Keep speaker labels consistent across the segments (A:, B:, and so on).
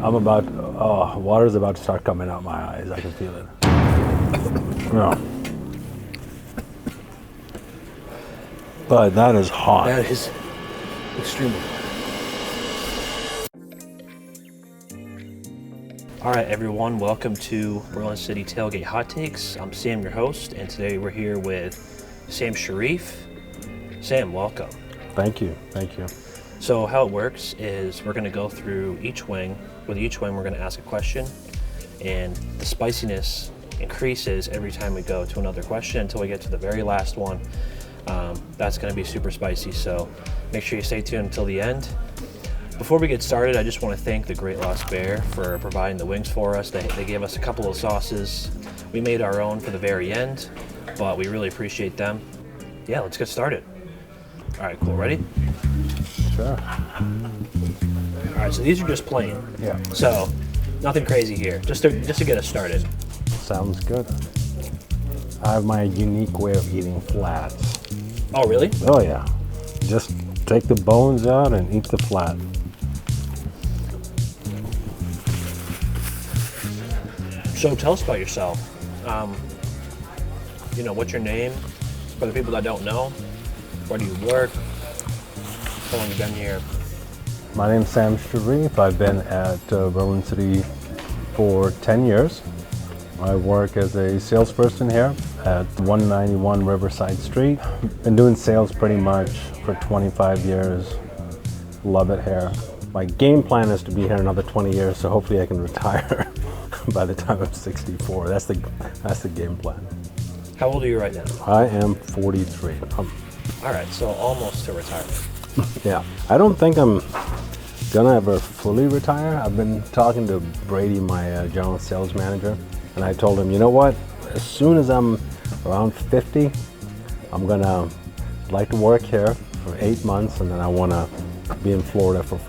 A: Water's about to start coming out my eyes. I can feel it. No. But that is hot.
B: That is extremely hot. All right, everyone, welcome to Berlin City Tailgate Hot Takes. I'm Sam, your host, and today we're here with Sam Sharif. Sam, welcome.
A: Thank you.
B: So how it works is we're going to go through each wing. With each wing, we're going to ask a question, and the spiciness increases every time we go to another question until we get to the very last one. That's going to be super spicy, so make sure you stay tuned until the end. Before we get started, I just want to thank the Great Lost Bear for providing the wings for us. They gave us a couple of sauces. We made our own for the very end, but we really appreciate them. Yeah, let's get started. All right, cool. Ready?
A: Sure.
B: All right, so these are just plain.
A: Yeah.
B: So nothing crazy here, just to get us started.
A: Sounds good. I have my unique way of eating flats.
B: Oh, really?
A: Oh yeah. Just take the bones out and eat the flat.
B: So tell us about yourself. What's your name? For the people that don't know, where do you work? How long have you been here?
A: My name's Sam Sharif. I've been at Berlin City for 10 years. I work as a salesperson here at 191 Riverside Street. Been doing sales pretty much for 25 years. Love it here. My game plan is to be here another 20 years, so hopefully I can retire by the time I'm 64. That's the game plan.
B: How old are you right now?
A: I am 43.
B: All right, so almost to retirement.
A: Yeah, I don't think I'm gonna ever fully retire. I've been talking to Brady, my general sales manager, and I told him, you know what? As soon as I'm around 50, I'm gonna like to work here for 8 months, and then I wanna be in Florida for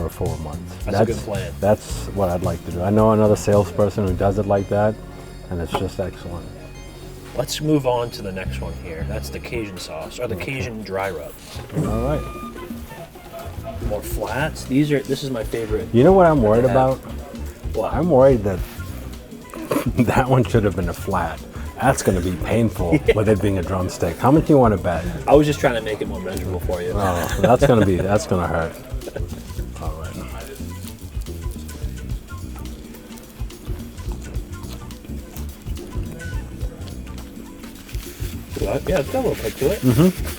A: 4 months.
B: That's a good plan.
A: That's what I'd like to do. I know another salesperson who does it like that, and it's just excellent.
B: Let's move on to the next one here. That's the Cajun sauce, or the Cajun dry rub.
A: All right.
B: More flats. This is my favorite.
A: You know what I'm worried about?
B: What?
A: I'm worried that that one should have been a flat. That's going to be painful with it being a drumstick. How much do you want to bet?
B: I was just trying to make it more measurable for you.
A: Oh, that's going to hurt. All right.
B: Yeah, it's got a little kick to it.
A: Mm-hmm.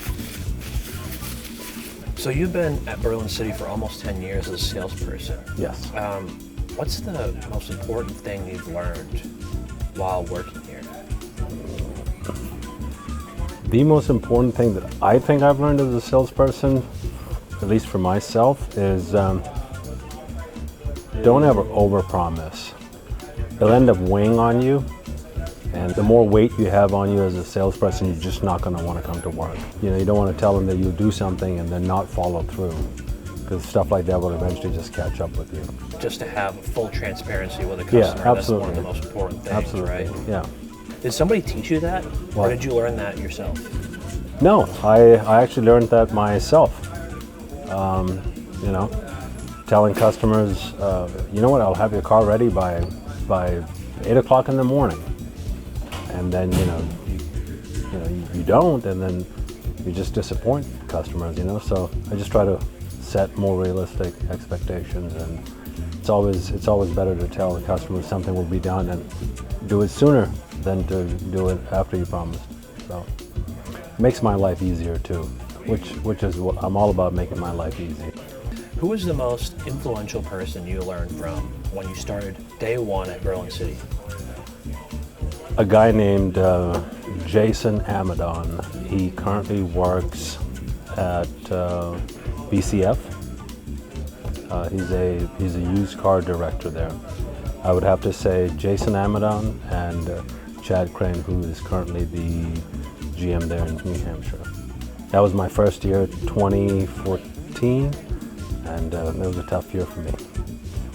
B: So you've been at Berlin City for almost 10 years as a salesperson.
A: Yes.
B: What's the most important thing you've learned while working here?
A: The most important thing that I think I've learned as a salesperson, at least for myself, is don't ever overpromise. It'll end up weighing on you. And the more weight you have on you as a salesperson, you're just not going to want to come to work. You don't want to tell them that you'll do something and then not follow through, because stuff like that will eventually just catch up with you.
B: Just to have full transparency with a customer,
A: Yeah, absolutely.
B: That's one of the most important things,
A: Absolutely.
B: right?
A: Yeah.
B: Did somebody teach you that,
A: What?
B: or did you learn that yourself?
A: No, I actually learned that myself. Telling customers, you know what, I'll have your car ready by 8 o'clock in the morning. And then, you don't, and then you just disappoint customers, So I just try to set more realistic expectations, and it's always better to tell the customer something will be done and do it sooner than to do it after you promised. So it makes my life easier too, which is what I'm all about, making my life easy.
B: Who was the most influential person you learned from when you started day one at Berlin City?
A: A guy named Jason Amadon. He currently works at BCF. He's a used car director there. I would have to say Jason Amadon and Chad Crane, who is currently the GM there in New Hampshire. That was my first year, 2014, and it was a tough year for me.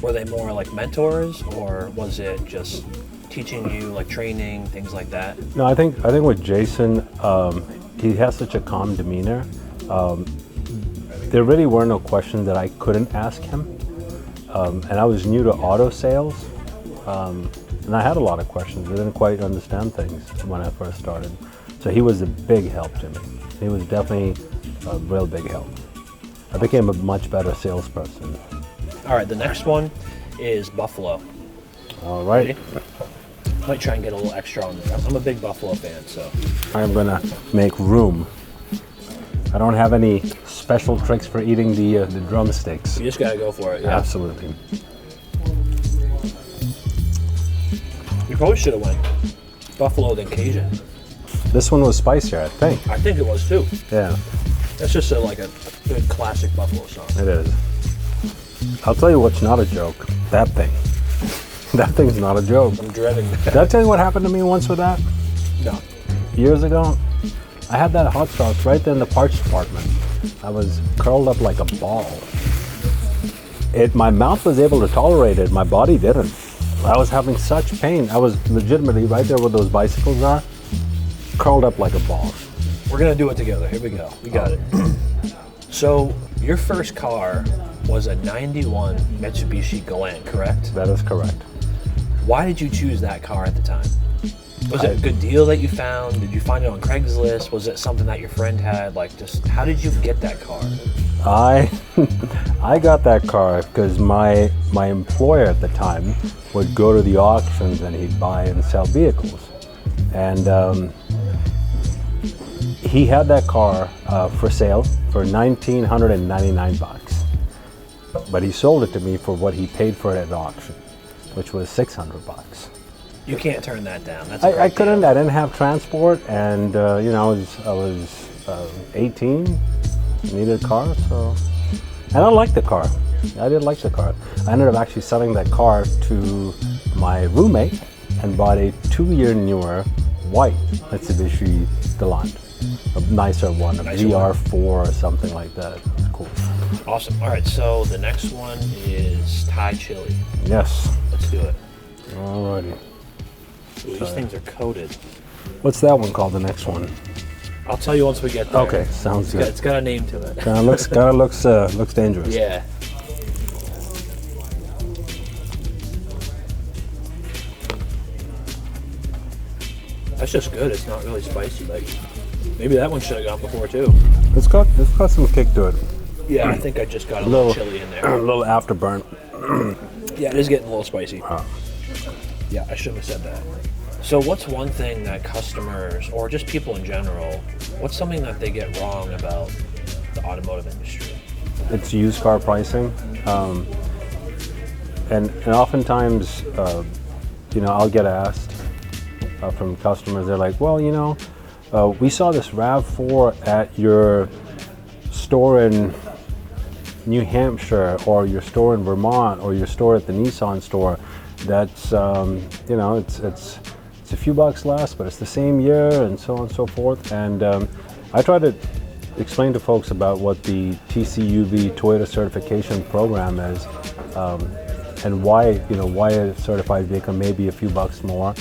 B: Were they more like mentors, or was it just teaching you, like training, things like that?
A: No, I think with Jason, he has such a calm demeanor. There really were no questions that I couldn't ask him. and I was new to auto sales, and I had a lot of questions. I didn't quite understand things when I first started. So he was a big help to me. He was definitely a real big help. I became a much better salesperson.
B: All right, the next one is buffalo.
A: All right.
B: Ready? Might try and get a little extra on there. I'm a big buffalo fan, so.
A: I'm gonna make room. I don't have any special tricks for eating the drumsticks.
B: You just gotta go for it. Yeah.
A: Absolutely.
B: You probably should have went buffalo then Cajun.
A: This one was spicier, I think.
B: I think it was too.
A: Yeah,
B: That's just like a good classic buffalo sauce.
A: it is. I'll tell you what's not a joke. That thing. That thing's not a joke.
B: I'm dreading that.
A: Did I tell you what happened to me once with that?
B: No.
A: Years ago, I had that hot sauce right there in the parts department. I was curled up like a ball. My mouth was able to tolerate it, my body didn't. I was having such pain. I was legitimately right there where those bicycles are, curled up like a ball.
B: We're gonna do it together. Here we go. We got it. So your first car was a 91 Mitsubishi Galant, correct?
A: That is correct.
B: Why did you choose that car at the time? Was it a good deal that you found? Did you find it on Craigslist? Was it something that your friend had? Like, just how did you get that car?
A: I got that car because my employer at the time would go to the auctions and he'd buy and sell vehicles. And he had that car for sale for $1,999. But he sold it to me for what he paid for it at the auction, which was $600.
B: You can't turn that down. That's
A: I couldn't. I didn't have transport, and you know, I was 18, needed a car, so. And I liked the car. I did like the car. I ended up actually selling that car to my roommate and bought a 2-year newer white Mitsubishi Galant, a nicer one, a VR4 or something like that. It's cool.
B: Awesome. All right, so the next one is Thai chili.
A: Yes.
B: Let's do it.
A: Alrighty.
B: Ooh, these things are coated.
A: What's that one called? The next one.
B: I'll tell you once we get there.
A: Okay, sounds good.
B: It's got a name to it.
A: Kind of looks dangerous.
B: Yeah. That's just good. It's not really spicy. Like maybe that one should have gone before too.
A: It's got some kick to it.
B: Yeah, I think I just got a little chili in there.
A: A little afterburn.
B: Yeah, it is getting a little spicy. Yeah, I shouldn't have said that. So what's one thing that customers, or just people in general, what's something that they get wrong about the automotive industry?
A: It's used car pricing. And oftentimes, you know, I'll get asked from customers, they're like, well, you know, we saw this RAV4 at your store in New Hampshire, or your store in Vermont, or your store at the Nissan store. That's, you know, it's a few bucks less, but it's the same year, and so on and so forth. And I try to explain to folks about what the TCUV Toyota certification program is, and why a certified vehicle may be a few bucks more.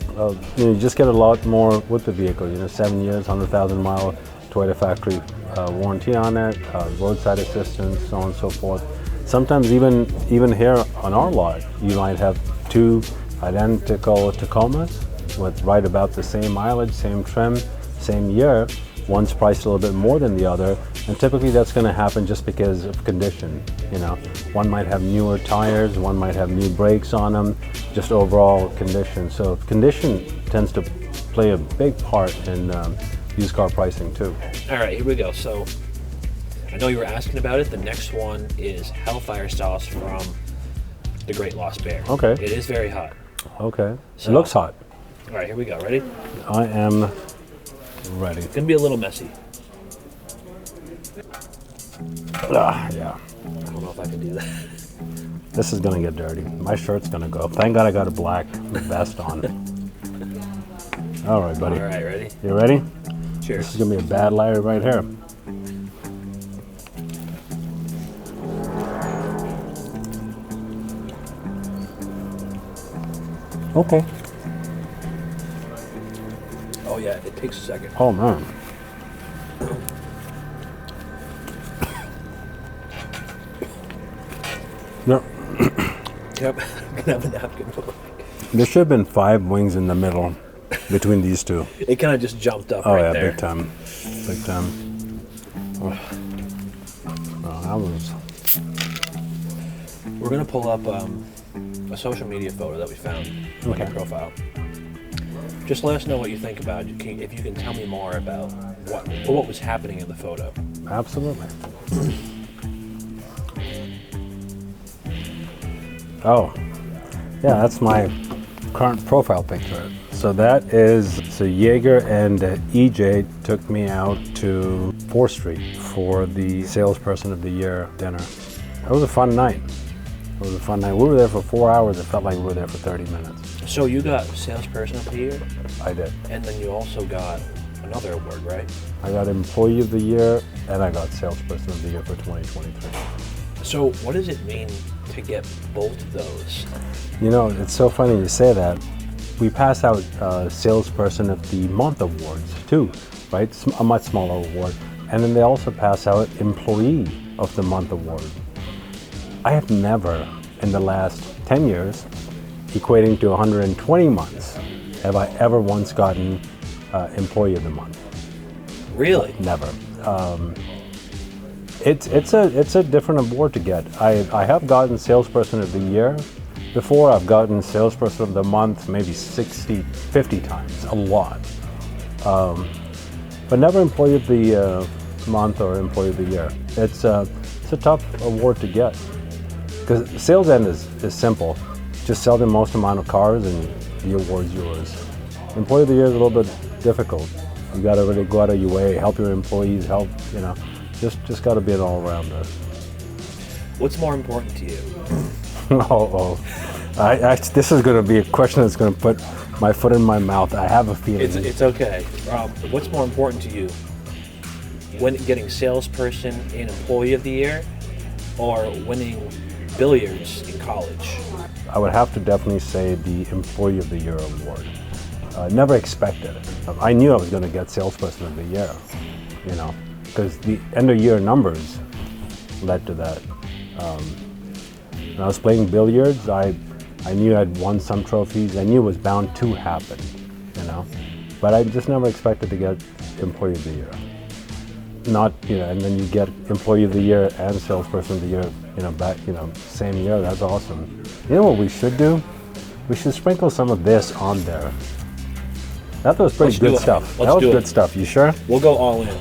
A: You know, you just get a lot more with the vehicle. You know, 7 years, 100,000 mile Toyota factory warranty on it, roadside assistance, so on and so forth. Sometimes even here on our lot, you might have two identical Tacomas with right about the same mileage, same trim, same year. One's priced a little bit more than the other, and typically that's going to happen just because of condition. You know, one might have newer tires, one might have new brakes on them, just overall condition. So condition tends to play a big part in used car pricing too.
B: All right, here we go. So I know you were asking about it. The next one is Hellfire sauce from the Great Lost Bear.
A: Okay.
B: It is very hot.
A: Okay.
B: So,
A: it looks hot.
B: All right, here we go. Ready?
A: I am ready.
B: It's gonna be a little messy.
A: Yeah.
B: I don't know if I can do that.
A: This is gonna get dirty. My shirt's gonna go. Thank God I got a black vest on. All right, buddy.
B: All right, ready?
A: You ready?
B: Cheers.
A: This is gonna be a bad liar right here. Okay.
B: Oh yeah, it takes a second.
A: Oh man.
B: Yep. I'm gonna have a napkin.
A: There should have been 5 wings in the middle between these two.
B: It kind of just jumped up
A: Oh
B: right
A: yeah,
B: there.
A: big time. Big time. Oh, that was...
B: We're gonna pull up a social media photo that we found on your profile. Just let us know what you think about it. If you can tell me more about what was happening in the photo.
A: Absolutely. Oh, yeah, that's my current profile picture. So that is, Jaeger and EJ took me out to 4th Street for the Salesperson of the Year dinner. It was a fun night. We were there for 4 hours. It felt like we were there for 30 minutes.
B: So you got Salesperson of the Year?
A: I did.
B: And then you also got another award, right?
A: I got Employee of the Year and I got Salesperson of the Year for 2023.
B: So what does it mean to get both of those?
A: You know, it's so funny you say that. We pass out Salesperson of the Month awards too, right? A much smaller award. And then they also pass out Employee of the Month award. I have never, in the last 10 years, equating to 120 months, have I ever once gotten Employee of the Month.
B: Really?
A: Never. It's a different award to get. I have gotten Salesperson of the Year before. I've gotten Salesperson of the Month maybe 50 times, a lot. But never Employee of the Month or Employee of the Year. It's a tough award to get. Because sales end is simple. Just sell the most amount of cars and the award's yours. Employee of the Year is a little bit difficult. You gotta really go out of your way, help your employees, just gotta be an all-rounder.
B: What's more important to you?
A: This is gonna be a question that's gonna put my foot in my mouth. I have a feeling.
B: It's okay. What's more important to you? When getting Salesperson and Employee of the Year, or winning billiards in college?
A: I would have to definitely say the Employee of the Year award. Never expected it. I knew I was going to get Salesperson of the Year, because the end of year numbers led to that. When I was playing billiards, I knew I'd won some trophies. I knew it was bound to happen, but I just never expected to get Employee of the Year. And then you get Employee of the Year and Salesperson of the Year, same year. That's awesome. You know what we should do? We should sprinkle some of this on there. That was pretty good stuff. That was good stuff. You sure?
B: We'll go all in.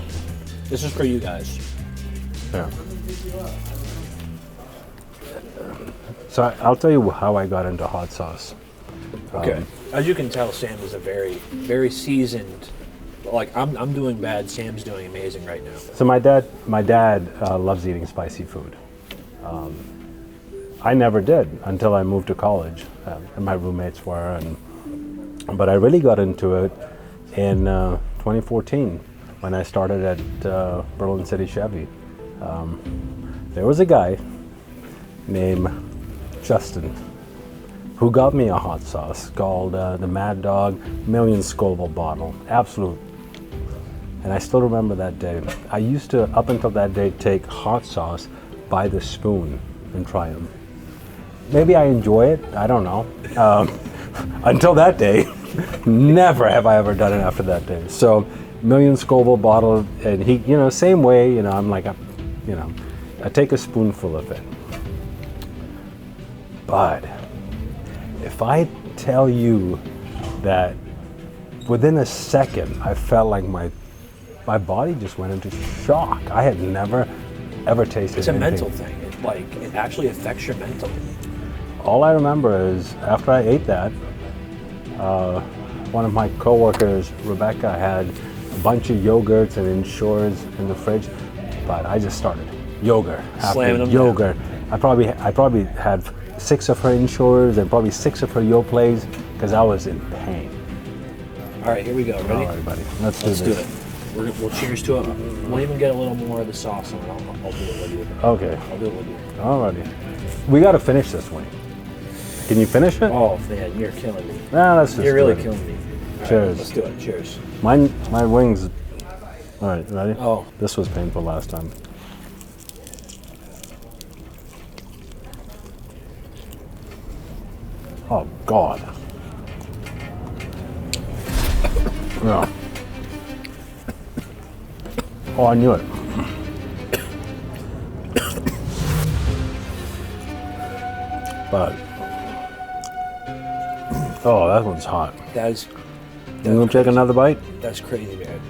B: This is for you guys.
A: Yeah. So I'll tell you how I got into hot sauce.
B: Okay. As you can tell, Sam is a very, very seasoned. Like I'm doing bad. Sam's doing amazing right now.
A: So my dad loves eating spicy food. I never did until I moved to college, and my roommates were. But I really got into it in 2014 when I started at Berlin City Chevy. There was a guy named Justin who got me a hot sauce called the Mad Dog Million Scoville bottle. Absolute. And I still remember that day. I used to, up until that day, take hot sauce by the spoon and try them. Maybe I enjoy it, I don't know. Until that day, never have I ever done it after that day. So, Million Scoville bottle, and he, same way, I'm like, I take a spoonful of it. But, if I tell you that within a second, I felt like my body just went into shock. I had never, ever tasted
B: It's a
A: anything.
B: mental thing. It actually affects your mental.
A: All I remember is after I ate that, one of my coworkers, Rebecca, had a bunch of yogurts and Ensures in the fridge, but I just started yogurt
B: Slamming
A: after
B: them
A: yogurt. I probably had 6 of her Ensures and probably 6 of her Yoplays because I was in pain.
B: All right, here we go. Ready?
A: All right, buddy. Let's do
B: do
A: this.
B: it. We'll cheers to it. We'll even get a little more of the sauce on it. I'll do it with you.
A: Okay.
B: I'll do it with you.
A: Alrighty. We got to finish this one. Can you finish it?
B: Oh, man, you're killing me.
A: Nah, that's just
B: You're really
A: good.
B: killing me. All
A: Cheers.
B: right, let's do it. Cheers.
A: My wings. All right, ready?
B: Oh.
A: This was painful last time. Oh God. Yeah. Oh, I knew it. But oh, that one's hot.
B: That's
A: You gonna take another bite?
B: That's crazy, man.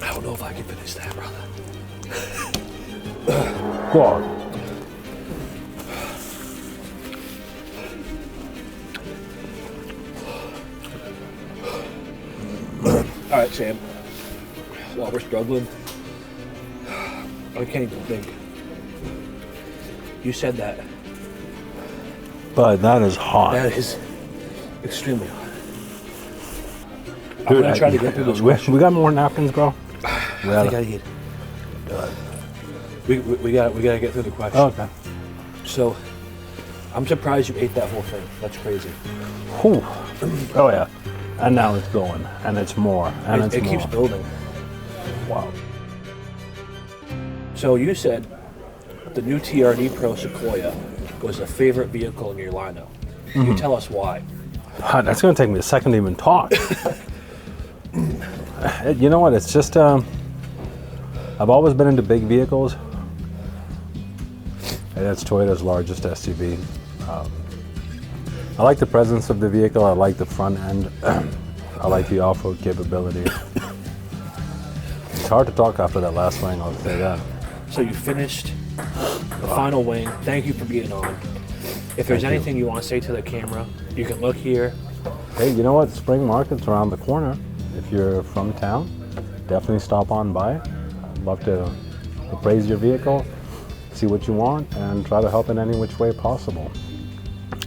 B: I don't know if I can finish that, brother.
A: God.
B: All right, Sam. While we're struggling, I can't even think. You said that.
A: But that is hot.
B: That is extremely hot. I'm
A: Dude,
B: gonna try to get through this question.
A: we got more napkins, bro?
B: I think I need. We gotta get through the question.
A: Oh, okay.
B: So, I'm surprised you ate that whole thing. That's crazy.
A: Whew. Oh yeah. And now it's going, and it's more, and it's
B: It
A: more.
B: keeps building.
A: Wow.
B: So you said the new TRD Pro Sequoia was a favorite vehicle in your lineup. Can you tell us why?
A: That's gonna take me a second to even talk. You know what? It's just I've always been into big vehicles, and that's Toyota's largest SUV. I like the presence of the vehicle. I like the front end. I like the off-road capability. It's hard to talk after that last wing, I'll say that.
B: So you finished the final wing. Thank you for being on. If there's anything you want to say to the camera, you can look here.
A: Hey, you know what? Spring Market's around the corner. If you're from town, definitely stop on by. I'd love to appraise your vehicle, see what you want, and try to help in any which way possible.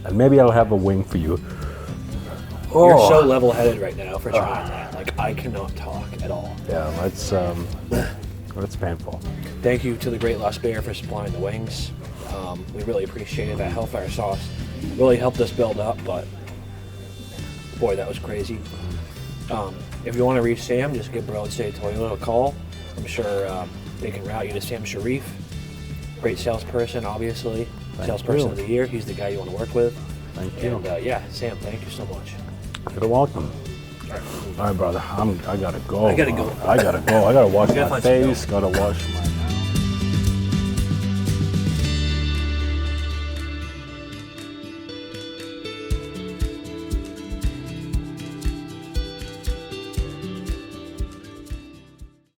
A: And maybe I'll have a wing for you.
B: You're so level-headed right now for trying that. Like, I cannot talk at all.
A: Yeah, that's painful.
B: Thank you to the Great Lost Bear for supplying the wings. We really appreciated that Hellfire sauce. Really helped us build up, but boy, that was crazy. If you want to reach Sam, just give Broad State Toyota a call. I'm sure they can route you to Sam Sharif. Great salesperson, obviously. Salesperson of the year. He's the guy you want to work with.
A: Thank you.
B: And yeah, Sam, thank you so much.
A: You're welcome. All right, brother. I gotta go.
B: I gotta go.
A: I gotta go. I gotta wash
B: gotta
A: my
B: find some
A: face. Gotta wash my